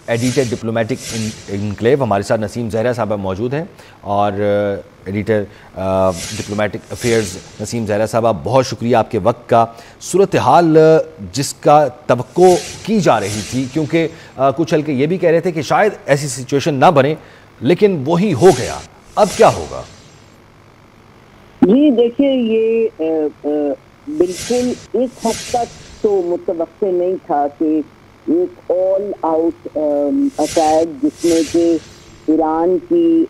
Editor diplomatic enclave. हमारे साथ नसीम ज़हरा साहब मौजूद हैं और editor diplomatic affairs Naseem Zehra साहब, आप बहुत शुक्रिया आपके वक्त का। सूरत हाल जिसका तवक्को की जा रही थी, क्योंकि कुछ हल्के ये भी कह रहे थे कि शायद ऐसी सिचुएशन ना बने, लेकिन वही हो गया। अब क्या होगा? जी देखिए, ये बिल्कुल इस हद तक तो मुतवक्के नहीं था कि एक ऑल आउट अटैक जिसमें कि ईरान की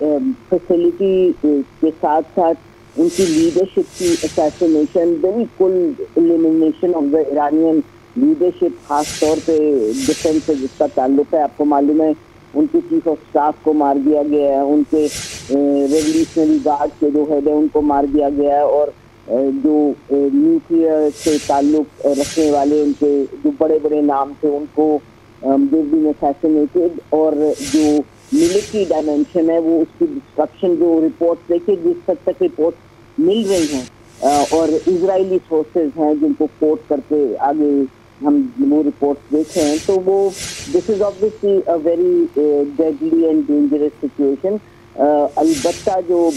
फैसिलिटी के साथ साथ उनकी लीडरशिप की असैसिनेशन, बिल्कुल elimination of the Iranian leadership, खास तौर पे डिफेंस से जिसका ताल्लुक है। आपको मालूम है उनके चीफ ऑफ स्टाफ को मार दिया गया है, उनके रेवोल्यूशनरी गार्ड के जो हेड है उनको मार दिया गया है, और जो न्यूक्लियर से ताल्लुक रखने वाले उनके जो बड़े बड़े नाम थे उनको बीन असैसिनेटेड। और जो मिलिट्री डायमेंशन है वो उसकी डिस्ट्रक्शन, जो रिपोर्ट देखिए जिस हद तक रिपोर्ट मिल रही हैं और इजरायली सोर्सेज हैं जिनको कोट करके आगे हम वो रिपोर्ट देख रहे हैं, तो वो this is obviously a very deadly and dangerous situation. अलबत्ता जो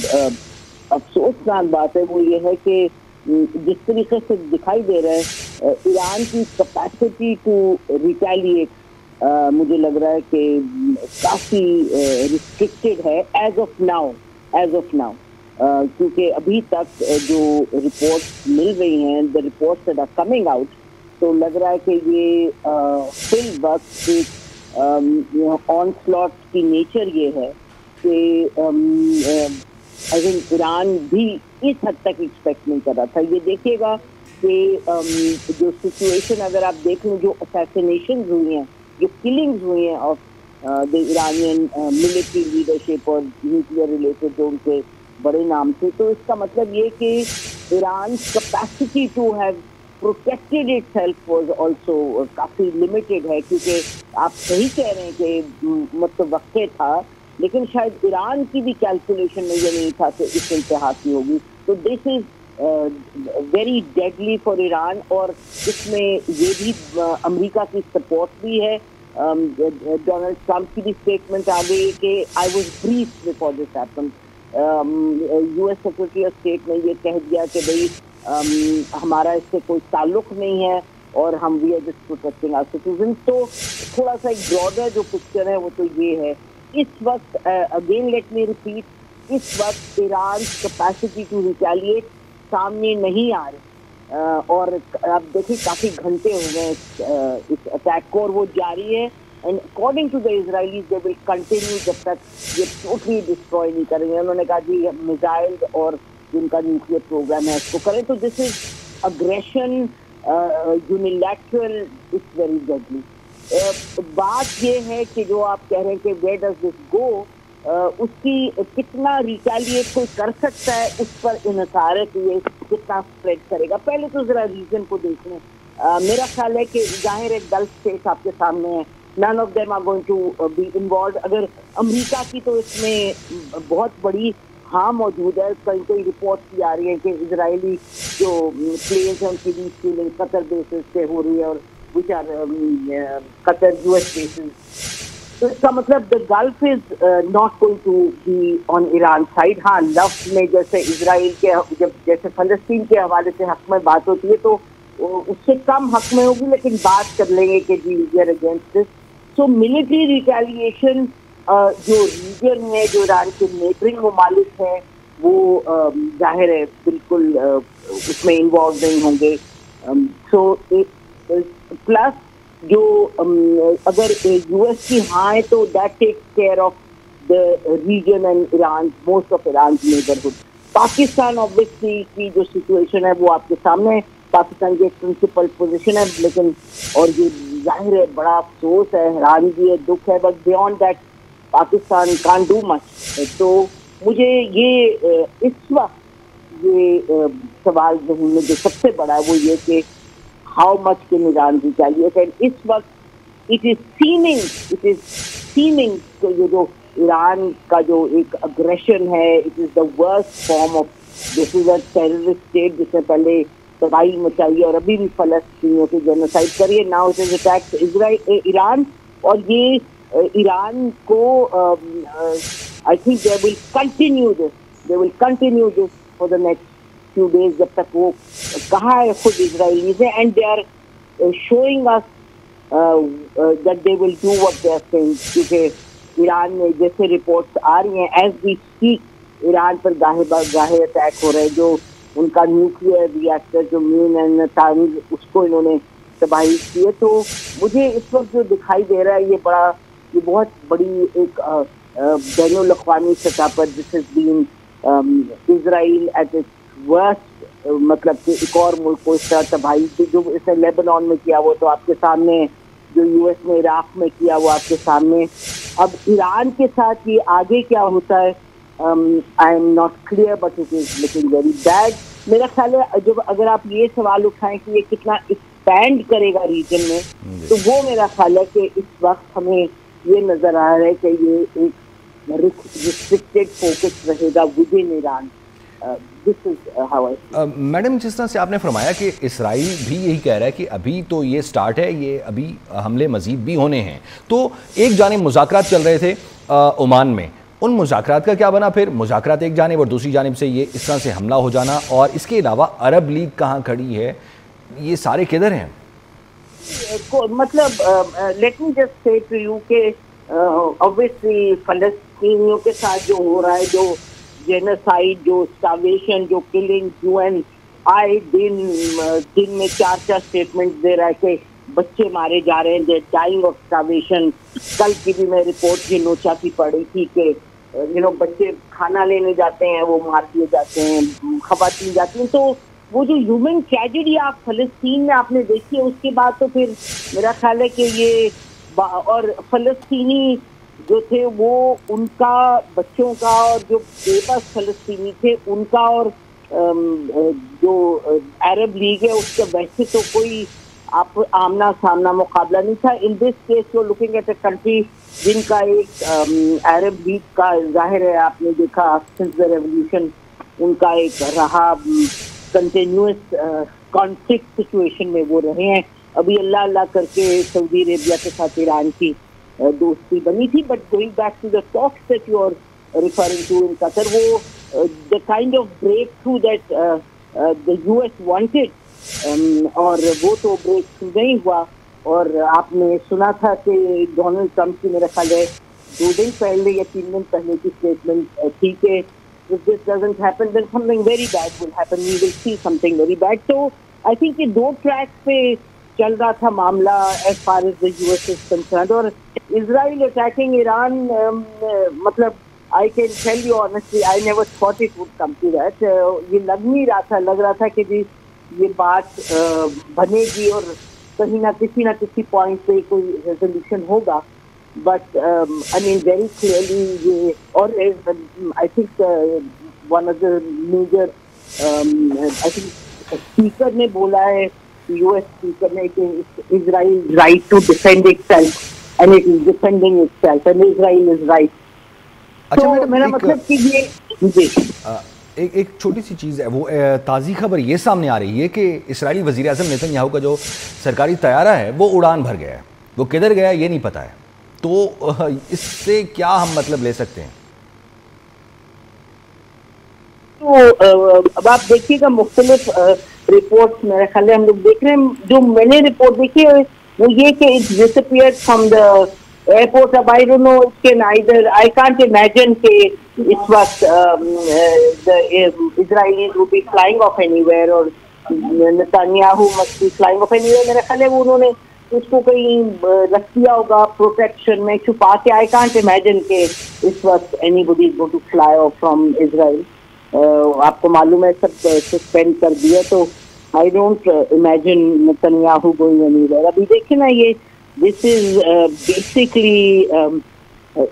अफसोसनाक बात है वो ये है कि जिस तरीके से दिखाई दे रहा है ईरान की कैपेसिटी टू रिटेलिएट, मुझे लग रहा है कि काफी रिस्ट्रिक्टेड है एज ऑफ नाउ, क्योंकि अभी तक जो रिपोर्ट्स मिल रही हैं, the reports that are coming out, तो लग रहा है कि ये फिल वक्त एक ऑनस्लॉट की नेचर ये है कि आई थिंक ईरान भी इस हद तक एक्सपेक्ट नहीं कर रहा था। ये देखिएगा कि जो सिचुएशन अगर आप देख लें, जो असैसिनेशन हुई हैं, जो किलिंग्स हुई हैं of the Iranian military leadership और न्यूक्लियर रिलेटेड जो उनके बड़े नाम थे, तो इसका मतलब ये कि Iran capacity to have protected itself was also काफी लिमिटेड है, क्योंकि आप सही कह रहे हैं कि मुतवक्के था, लेकिन शायद ईरान की भी कैलकुलेशन में ये नहीं था कि इस इंतहा की होगी। तो this is very deadly for Iran, और इसमें ये भी अमेरिका की सपोर्ट भी है। डोनाल्ड ट्रंप की भी स्टेटमेंट आ गई कि I was briefed before this happened. US secretary of state ने ये कह दिया कि भाई हमारा इससे कोई ताल्लुक नहीं है और हम we are just protecting our citizen. तो थोड़ा सा एक ब्रॉडर जो पिक्चर है वो तो ये है। इस वक्त अगेन लेट मी रिपीट, इस वक्त ईरान कैपेसिटी टू रिटेलिएट सामने नहीं आ रही, और आप देखिए काफी घंटे हो गए इस अटैक को और वो जारी है। And according to the Israelis they will continue जब तक ये टोटली डिस्ट्रॉय नहीं करेंगे। उन्होंने कहा जी मिसाइल और जिनका न्यूक्लियर प्रोग्राम है उसको करें। तो this is aggression unilateral, it's very deadly. बात ये है कि जो आप कह रहे हैं कि वेयर डज दिस गो, उसकी कितना रिटेलिएट कोई कर सकता है उस पर इन्हिसार है कि ये कितना स्प्रेड करेगा। पहले तो जरा रीजन को देख लें। मेरा ख्याल है कि जाहिर है गल्फ स्टेट्स आपके सामने है, none of them are going to be involve. अगर अमेरिका की तो इसमें बहुत बड़ी हाँ मौजूद है। कई रिपोर्ट की आ रही है कि इजरायली जो प्लेयर्स हैं उनकी रीस्किलिंग कतर बेसिस पे हो रही है, और which are Qatar US bases. तो इसका मतलब the Gulf is not going to be on Iran side. हाँ, लफ्ज में जैसे इजराइल के जब जैसे फलस्तीन के हवाले से हक में बात होती है तो उससे कम हक में होगी, लेकिन बात कर लेंगे कि जी we are against this. So military retaliation जो रीजन है, जो ईरान के नेबरिंग ममालिक हैं, वो जाहिर है बिल्कुल उसमें इन्वॉल्व नहीं होंगे। सो प्लस जो अगर यूएस की हाँ है तो that takes care of the region and Iran, most of Iran neighbourhood. Pakistan obviously की जो सिचुएशन है वो आपके सामने है। पाकिस्तान की एक प्रिंसिपल पोजीशन है, लेकिन और ये जाहिर है बड़ा अफसोस है, हैरानगी है, दुख है, but beyond that Pakistan can't do much. तो मुझे ये इस वक्त ये सवाल जो सबसे बड़ा है वो ये कि how much can Iran retaliate. And इस वक्त इट इज सीमिंग ये जो ईरान का जो एक अग्रेशन है, it is the worst form of, this is a terrorist state जिसने पहले तबाही मचाई और अभी भी फलस्तीनियों की जेनोसाइड करी है। Now it is attacks Israel Iran, और ये ईरान को I think they will continue this for the next few days, जब तक वो कहा है खुद इजराइलीज है, and they are showing us that they will do what they are saying, क्योंकि ईरान में जैसे रिपोर्ट्स आ रही हैं एज वी स्पीक, ईरान पर गाहे अटैक हो रहे हैं। जो उनका न्यूक्लियर रिएक्टर जो मेन एंड नातांज, उसको इन्होंने तबाही की है। तो मुझे इस वक्त जो दिखाई दे रहा है ये बहुत बड़ी एक बैनुल अक़वामी सतह पर this is been Israel at its worst, मतलब कि एक और मुल्क को इस तरह तबाही की, जो इसने लेबनान में किया वो तो आपके सामने, जो यूएस ने इराक में किया वो आपके सामने। अब ईरान के साथ ये आगे क्या होता है, I am not clear, but it is looking very bad. मेरा ख्याल है जब अगर आप ये सवाल उठाएं कि ये कितना एक्सपैंड करेगा रीजन में, तो वो मेरा ख्याल है कि इस वक्त हमें ये नजर आ रहा है कि ये एक रिस्ट्रिक्टेड फोकस रहेगा with in Iran. This is how I. Madam, जिस तरह से आपने फरमाया कि इसराइल भी यही कह रहा है कि अभी तो ये स्टार्ट है, ये अभी हमले मजीद भी होने हैं, तो एक जानिब मुज़ाकरात चल रहे थे ओमान में, उन मुज़ाकरात का क्या बना? फिर मुज़ाकरात एक जानिब और दूसरी जानिब से ये इस तरह से हमला हो जाना, और इसके अलावा अरब लीग कहाँ खड़ी है, ये सारे किधर हैं? मतलब let me just say to you के ऑब्वियसली फलस्तीनियों के साथ जो हो रहा है, जो जेनोसाइड, जो स्टार्वेशन, जो किलिंग, यूएन आए दिन में 4 स्टेटमेंट दे रहा है कि बच्चे मारे जा रहे हैं, डाइंग ऑफ स्टार्वेशन। कल की भी मैं रिपोर्ट ये नोचा की पढ़ी थी कि बच्चे खाना लेने जाते हैं, वो मार दिए जाते हैं, खवातीन जाती हैं। तो वो जो ह्यूमन ट्रेजेडी आप फलस्तीन में आपने देखी है, उसके बाद तो फिर मेरा ख्याल है कि ये और फलस्तीनी जो थे वो उनका बच्चों का, और जो बेबस फलस्तीनी थे उनका, और जो अरब लीग है उसका वैसे तो कोई आप आमना सामना मुकाबला नहीं था। In this case you looking at a country जिनका एक अरब लीग का जाहिर है, आपने देखा सिंस द रेवोल्यूशन उनका एक रहा कंटिन्यूअस कॉन्फ्लिक्ट सिचुएशन में वो रहे हैं। अभी अल्लाह अल्लाह करके सऊदी अरेबिया के साथ ईरान की दोस्ती बनी थी, but going back to the talks that you are referring to in Qatar, वो the kind of breakthrough that the US wanted, और वो तो ब्रेक थ्रू नहीं हुआ। और आपने सुना था कि डोनाल्ड ट्रंप की मेरा ख्याल है 2 दिन पहले या 3 दिन पहले की स्टेटमेंट थी कि if this doesn't happen then something very bad will happen, we will see something very bad. So I think ये 2 ट्रैक्स पे चल रहा था मामला as far as the US is concerned. और Israel attacking Iran, मतलब I can tell you honestly, I never thought it would come to that. ये लग रहा था कि जी ये बात बनेगी और कहीं ना किसी पॉइंट पे कोई रेजोल्यूशन होगा, but I mean very clearly ये, और I think one of the major I think speaker ने बोला है, US speaker ने, कि Israel right to defend itself and it is defending itself and Israel is right. अच्छा तो मेरा मतलब कि ये एक छोटी सी चीज़ है, वो ताज़ी खबर ये सामने आ रही है कि इस्राएली वज़ीर आज़म नेतन्याहू का जो सरकारी तैयारा है वो उड़ान भर गया है, वो किधर गया ये नहीं पता है। तो इससे क्या हम मतलब ले सकते हैं? तो अब आप देखिएगा मुख्तलिफ रिपोर्ट्स मेरे ख्याल हम लोग देख रहे हैं। जो मैंने रिपोर्ट देखी है वो ये कि it's disappeared from the airport. अब I don't know, can either I can't imagine कि इस वक्त the Israelis would be flying off anywhere और Netanyahu must be flying off anywhere. मेरा ख्याल है वो उन्होंने उसको कहीं रख दिया होगा प्रोटेक्शन में छुपा के। आई कांट इमेजिन कि इस वक्त anybody is going to fly off from Israel. आपको मालूम है सब सस्पेंड कर दिया, तो I don't imagine Netanyahu going anywhere. अभी देखिए ना, ये दिस इज बेसिकली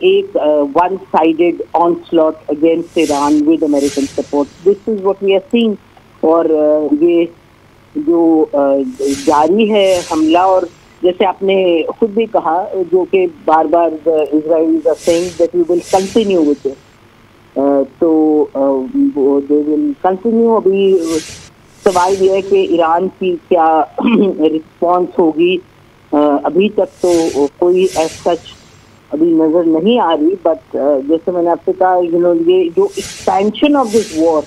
एक one sided onslaught against Iran with American support. This is what we are seeing. और ये जो जारी है हमला, और जैसे आपने खुद भी कहा, जो कि बार बार Israel are saying that we will continue with it, तो दे विल कंटिन्यू। अभी सवाल ये है कि ईरान की क्या रिस्पॉन्स होगी। अभी तक तो कोई सच अभी नजर नहीं आ रही, बट जैसे मैंने आपसे कहा, ये जो एक्सपेंशन ऑफ दिस वॉर